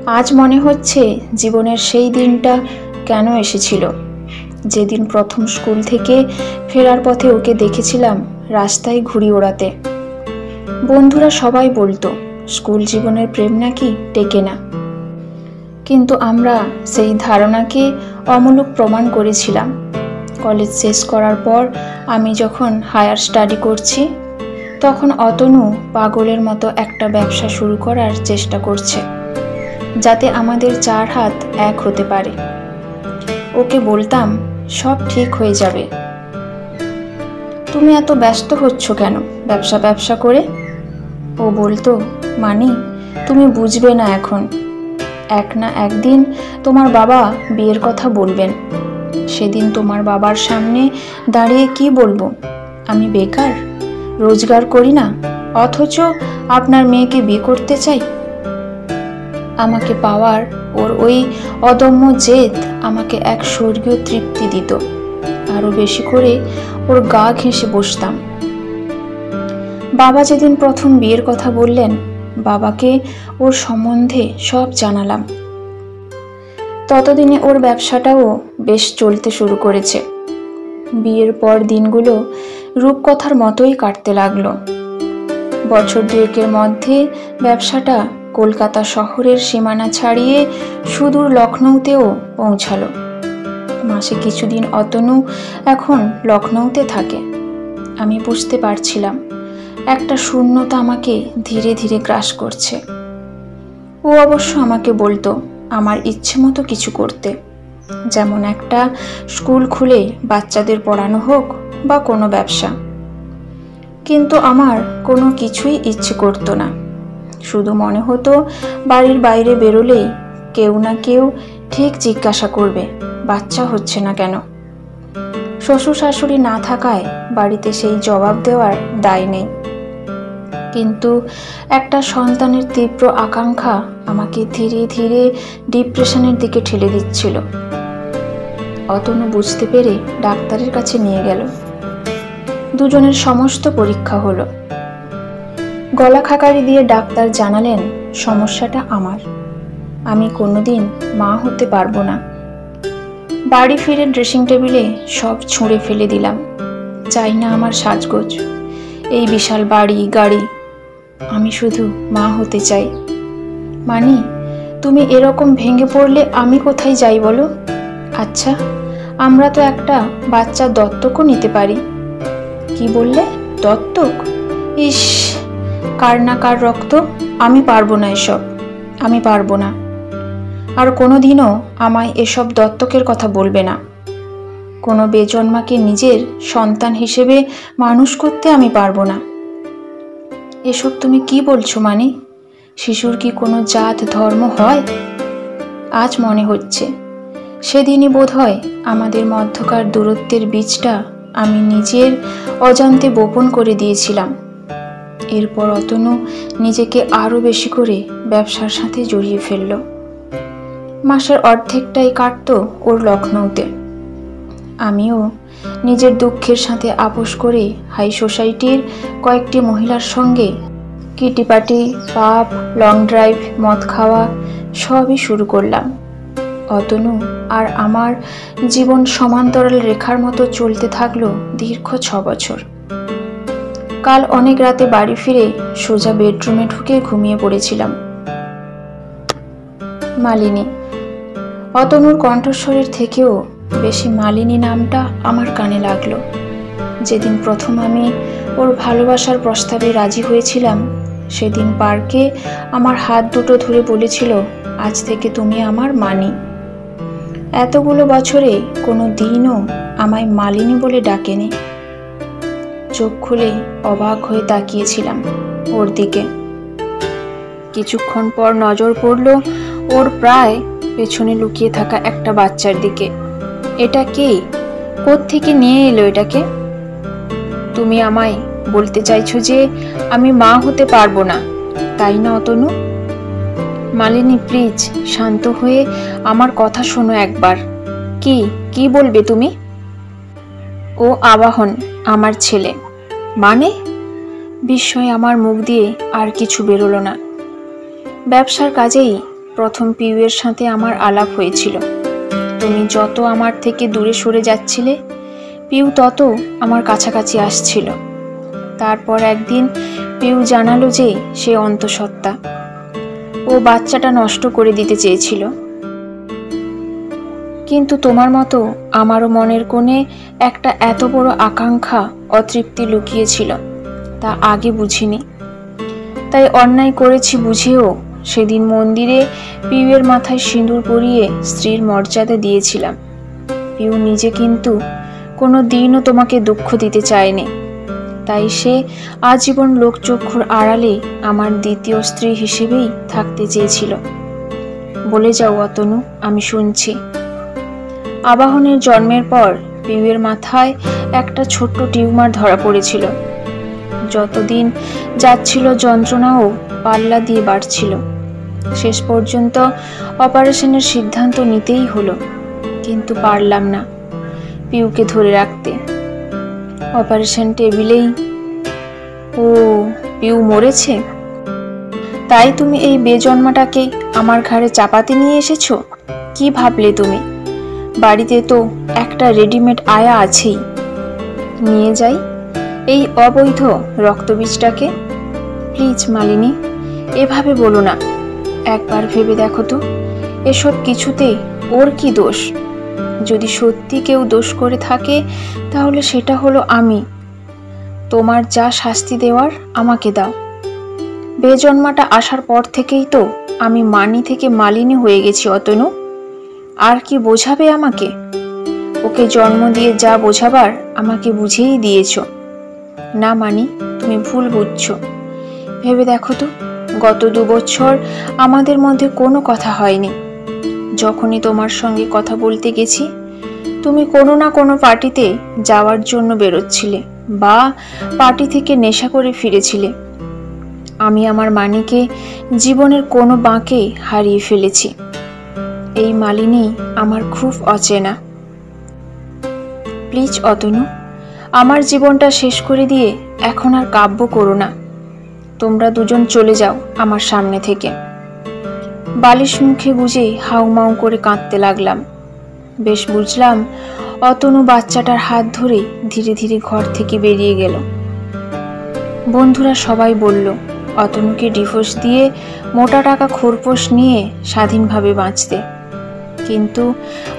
আজ মনে হচ্ছে জীবনের সেই দিনটা কেন এসেছিল, যেদিন প্রথম স্কুল থেকে ফেরার পথে ওকে দেখেছিলাম রাস্তায় ঘুড়ি ওড়াতে। বন্ধুরা সবাই বলতো স্কুল জীবনের প্রেম নাকি টেকে না, কিন্তু আমরা সেই ধারণাকে অমূলক প্রমাণ করেছিলাম। কলেজ শেষ করার পর আমি যখন হায়ার স্টাডি করছি, তখন অতনু পাগলের মতো একটা ব্যবসা শুরু করার চেষ্টা করছে, যাতে আমাদের চার হাত এক হতে পারে। ওকে বলতাম সব ঠিক হয়ে যাবে। তুমি এত ব্যস্ত হচ্ছ কেন ব্যবসা ব্যবসা করে? ও বলতো, মানি তুমি বুঝবে না, এখন এক না একদিন তোমার বাবা বিয়ের কথা বলবেন। সেদিন তোমার বাবার সামনে দাঁড়িয়ে কি বলবো? আমি বেকার, রোজগার করি না, অথচ আপনার মেয়েকে বিয়ে করতে চাই। আমাকে পাওয়ার ওর ওই অদম্য জেদ আমাকে এক স্বর্গীয় তৃপ্তি দিত। আরো বেশি করে ওর গা ঘেঁষে বসতাম। বাবা যেদিন প্রথম বিয়ের কথা বললেন, বাবাকে ওর সম্বন্ধে সব জানালাম। ততদিনে ওর ব্যবসাটাও বেশ চলতে শুরু করেছে। বিয়ের পর দিনগুলো রূপকথার মতোই কাটতে লাগলো। বছর দুয়েকের মধ্যে ব্যবসাটা কলকাতা শহরের সীমানা ছাড়িয়ে সুদূর লখনৌতেও পৌঁছালো। মাসে কিছুদিন অতনু এখন লখনৌতে থাকে। আমি বুঝতে পারছিলাম একটা শূন্যতা আমাকে ধীরে ধীরে গ্রাস করছে। ও অবশ্য আমাকে বলতো আমার ইচ্ছে মতো কিছু করতে, যেমন একটা স্কুল খুলে বাচ্চাদের পড়ানো হোক বা কোনো ব্যবসা। কিন্তু আমার কোনো কিছুই ইচ্ছে করতো না। শুধু মনে হতো বাড়ির বাইরে বেরোলেই কেউ না কেউ ঠিক জিজ্ঞাসা করবে বাচ্চা হচ্ছে না কেন। শ্বশুর শাশুড়ি না থাকায় বাড়িতে সেই জবাব দেওয়ার দায় নেই, কিন্তু একটা সন্তানের তীব্র আকাঙ্ক্ষা আমাকে ধীরে ধীরে ডিপ্রেশনের দিকে ঠেলে দিচ্ছিল। অতনু বুঝতে পেরে ডাক্তারের কাছে নিয়ে গেল। দুজনের সমস্ত পরীক্ষা হলো। গলা খাকারি দিয়ে ডাক্তার জানালেন সমস্যাটা আমার, আমি কোনোদিন মা হতে পারবো না। বাড়ি ফিরে ড্রেসিং টেবিলে সব ছুঁড়ে ফেলে দিলাম। চাই না আমার সাজগোজ, এই বিশাল বাড়ি গাড়ি, আমি শুধু মা হতে চাই। মানি তুমি এরকম ভেঙে পড়লে আমি কোথায় যাই বলো? আচ্ছা, আমরা তো একটা বাচ্চা দত্তকও নিতে পারি। কি বললে? দত্তক? ইস, কার না কার রক্ত, আমি পারবো না এসব, আমি পারবো না। আর কোনোদিনও আমায় এসব দত্তকের কথা বলবে না। কোনো বেজন্মাকে নিজের সন্তান হিসেবে মানুষ করতে আমি পারবো না। এসব তুমি কি বলছো মানি? শিশুর কি কোনো জাত ধর্ম হয়? আজ মনে হচ্ছে সেদিনই বোধহয় আমাদের মধ্যকার দূরত্বের বীজটা আমি নিজের অজান্তে বপন করে দিয়েছিলাম। এরপর অতনু নিজেকে আরো বেশি করে ব্যবসার সাথে জড়িয়ে ফেলল। মাসের অর্ধেকটাই কাটতো ওর লখনৌতে। আমিও নিজের দুঃখের সাথে আপোষ করে হাই সোসাইটির কয়েকটি মহিলার সঙ্গে কিটিপাটি, পাব, লং ড্রাইভ, মদ খাওয়া সবই শুরু করলাম। অতনু আর আমার জীবন সমান্তরাল রেখার মতো চলতে থাকলো দীর্ঘ 6 বছর। কাল অনেক রাতে বাড়ি ফিরে সোজা বেডরুমে ঢুকে ঘুমিয়ে পড়েছিলাম। মালিনী। অতনুর কণ্ঠস্বরের থেকেও বেশি মালিনী নামটা আমার কানে লাগলো। যেদিন প্রথম আমি ওর ভালোবাসার প্রস্তাবে রাজি হয়েছিলাম, সেদিন পার্কে আমার হাত দুটো ধরে বলেছিল, আজ থেকে তুমি আমার মানি। এতগুলো বছরে কোনো দিনও আমায় মালিনী বলে ডাকেনি। চোখ খুলে অবাক হয়ে তাকিয়েছিলাম ওর দিকে। কিছুক্ষণ পর নজর পড়ল ওর প্রায় পেছনে লুকিয়ে থাকা একটা বাচ্চার দিকে। এটা কে? কোত্থেকে নিয়ে এলো এটাকে? তুমি আমায় বলতে চাইছো যে আমি মা হতে পারবো না, তাই না অতনু? মালিনী, প্লিজ শান্ত হয়ে আমার কথা শোনো একবার। কি বলবে তুমি? ও আবাহন, আমার ছেলে। মানে? বিস্ময়ে আমার মুখ দিয়ে আর কিছু বেরোলো না। ব্যবসার কাজেই প্রথম পিউয়ের সাথে আমার আলাপ হয়েছিল। তুমি যত আমার থেকে দূরে সরে যাচ্ছিলে, পিউ তত আমার কাছাকাছি আসছিল। তারপর একদিন পিউ জানালো যে সে অন্তঃসত্ত্বা। ও বাচ্চাটা নষ্ট করে দিতে চেয়েছিল। কিন্তু তোমার মতো আমারও মনের কোণে একটা এত বড় আকাঙ্ক্ষা, অতৃপ্তি লুকিয়েছিল, তা আগে বুঝিনি। তাই অন্যায় করেছি বুঝেও সেদিন মন্দিরে পিউয়ের মাথায় সিঁদুর পরিয়ে স্ত্রীর মর্যাদা দিয়েছিলাম। পিউ নিজে কিন্তু কোনো দিনও তোমাকে দুঃখ দিতে চায়নি। তাই সে আজীবন লোকচক্ষুর আড়ালে আমার দ্বিতীয় স্ত্রী হিসেবেই থাকতে চেয়েছিল। বলে যাও অতনু, আমি শুনছি। আবাহনের জন্মের পর পিউয়ের মাথায় একটা ছোট্ট টিউমার ধরা পড়েছিল। যতদিন যাচ্ছিল যন্ত্রণাও পাল্লা দিয়ে বাড়ছিল। শেষ পর্যন্ত অপারেশনের সিদ্ধান্ত নিতেই হলো, কিন্তু পারলাম না পিউকে ধরে রাখতে। অপারেশন টেবিলেই ও পিউ মরেছে। তাই তুমি এই বেজন্মাটাকে আমার ঘাড়ে চাপাতে নিয়ে এসেছো? কি ভাবলে তুমি? বাড়িতে তো একটা রেডিমেড আয়া আছেই। নিয়ে যাই এই অবৈধ রক্তবীজটাকে? প্লিজ মালিনী, এভাবে বলো না। একবার ভেবে দেখো তো, এসব কিছুতে ওর কি দোষ? যদি সত্যি কেউ দোষ করে থাকে তাহলে সেটা হলো আমি। তোমার যা শাস্তি দেওয়ার আমাকে দাও। বেজন্মাটা আসার পর থেকেই তো আমি মানি থেকে মালিনী হয়ে গেছি অতনু। আর কি বোঝাবে আমাকে? ওকে জন্ম দিয়ে যা বোঝাবার আমাকে বুঝেই দিয়েছ। না মানি, তুমি ভুল বুঝছো। ভেবে দেখো তো, গত 2 বছর আমাদের মধ্যে কোনো কথা হয়নি। যখনই তোমার সঙ্গে কথা বলতে গেছি, তুমি কোনো না কোনো পার্টিতে যাওয়ার জন্য বেরোচ্ছিলে বা পার্টি থেকে নেশা করে ফিরেছিলে। আমি আমার মানিকে জীবনের কোনো বাঁকে হারিয়ে ফেলেছি। এই মালিনী আমার খুব অচেনা। প্লিজ অতনু, আমার জীবনটা শেষ করে দিয়ে এখন আর কাব্য করো না। তোমরা দুজন চলে যাও আমার সামনে থেকে। বালিশ মুখে গুজে হাউমাউ করে কাঁদতে লাগলাম। বেশ বুঝলাম অতনু বাচ্চাটার হাত ধরে ধীরে ধীরে ঘর থেকে বেরিয়ে গেল। বন্ধুরা সবাই বলল অতনুকে ডিভোর্স দিয়ে মোটা টাকা খোরপোশ নিয়ে স্বাধীনভাবে বাঁচতে। কিন্তু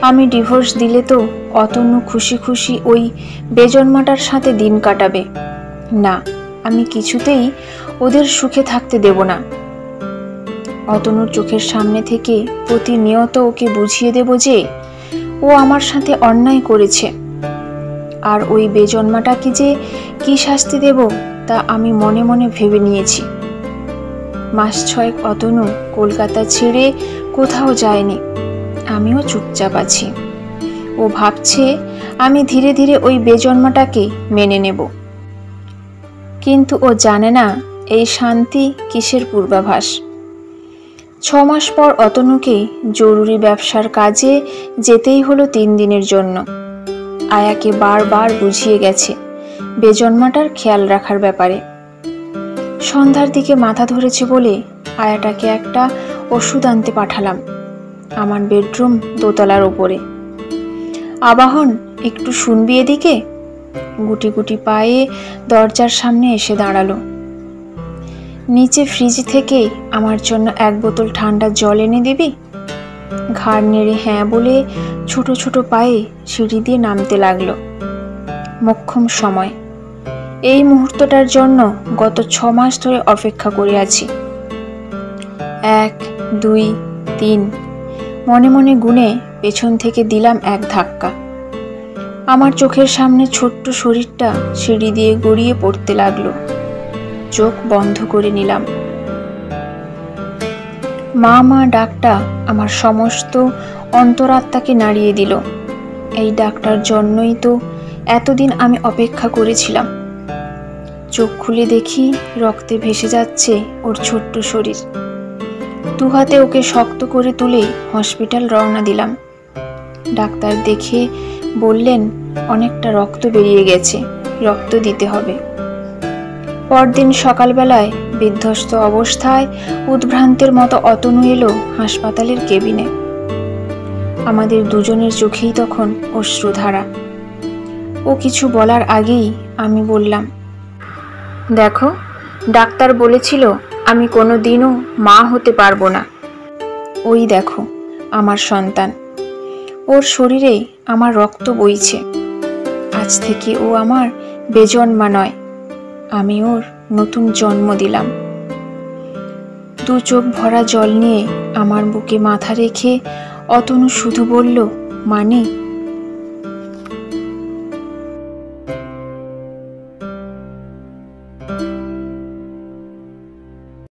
আমি ডিভোর্স দিলে তো অতনু খুশি খুশি ওই বেজন্মাটার সাথে দিন কাটাবে। না, আমি কিছুতেই ওদের সুখে থাকতে দেব না। অতনুর চোখের সামনে থেকে প্রতিনিয়ত ওকে বুঝিয়ে দেব যে ও আমার সাথে অন্যায় করেছে। আর ওই বেজন্মাটাকে যে কি শাস্তি দেব তা আমি মনে মনে ভেবে নিয়েছি। মাস 6 অতনু কলকাতা ছেড়ে কোথাও যায়নি। আমিও চুপচাপ আছি। ও ভাবছে আমি ধীরে ধীরে ওই বেজন্মাটাকে মেনে নেব। কিন্তু ও জানে না এই শান্তি কিসের পূর্বাভাস। 6 মাস পর অতনুকে জরুরি ব্যবসার কাজে যেতেই হলো 3 দিনের জন্য। আয়াকে বারবার বুঝিয়ে গেছে বেজন্মাটার খেয়াল রাখার ব্যাপারে। সন্ধ্যার দিকে মাথা ধরেছে বলে আয়াটাকে একটা ওষুধ আনতে পাঠালাম। আমার বেডরুম দোতলার ওপরে। আবাহন, একটু শুনবি এদিকে? গুটি গুটি পায়ে দরজার সামনে এসে দাঁড়ালো। নিচে ফ্রিজ থেকে আমার জন্য 1 বোতল ঠান্ডা জল এনে দিবি? ঘাড় নেড়ে হ্যাঁ বলে ছোট ছোট পায়ে সিঁড়ি দিয়ে নামতে লাগলো। মোক্ষম সময়। এই মুহূর্তটার জন্য গত 6 মাস ধরে অপেক্ষা করে আছি। 1, 2, 3 মনে মনে গুনে পেছন থেকে দিলাম 1 ধাক্কা। আমার চোখের সামনে ছোট্ট শরীরটা সিঁড়ি দিয়ে গড়িয়ে পড়তে লাগলো। চোখ বন্ধ করে নিলাম। মা মা ডাকটা আমার সমস্ত অন্তরাত্মাকে নাড়িয়ে দিল। এই ডাকটার জন্যই তো এতদিন আমি অপেক্ষা করেছিলাম। চোখ খুলে দেখি রক্তে ভেসে যাচ্ছে ওর ছোট্ট শরীর। 2 হাতে ওকে শক্ত করে তুলে হসপিটাল রওনা দিলাম। ডাক্তার দেখে বললেন অনেকটা রক্ত বেরিয়ে গেছে, রক্ত দিতে হবে। পরদিন সকালবেলায় বিধ্বস্ত অবস্থায় উদ্ভ্রান্তের মতো অতনু এলো হাসপাতালের কেবিনে। আমাদের দুজনের চোখেই তখন অশ্রুধারা। ও কিছু বলার আগেই আমি বললাম, দেখো, ডাক্তার বলেছিল আমি কোনোদিনও মা হতে পারবো না। ওই দেখো আমার সন্তান, ওর শরীরে আমার রক্ত বইছে। আজ থেকে ও আমার বেজন্মা নয়, আমি ওর নতুন জন্ম দিলাম। দু চোখ ভরা জল নিয়ে আমার বুকে মাথা রেখে অতনু শুধু বলল, মানে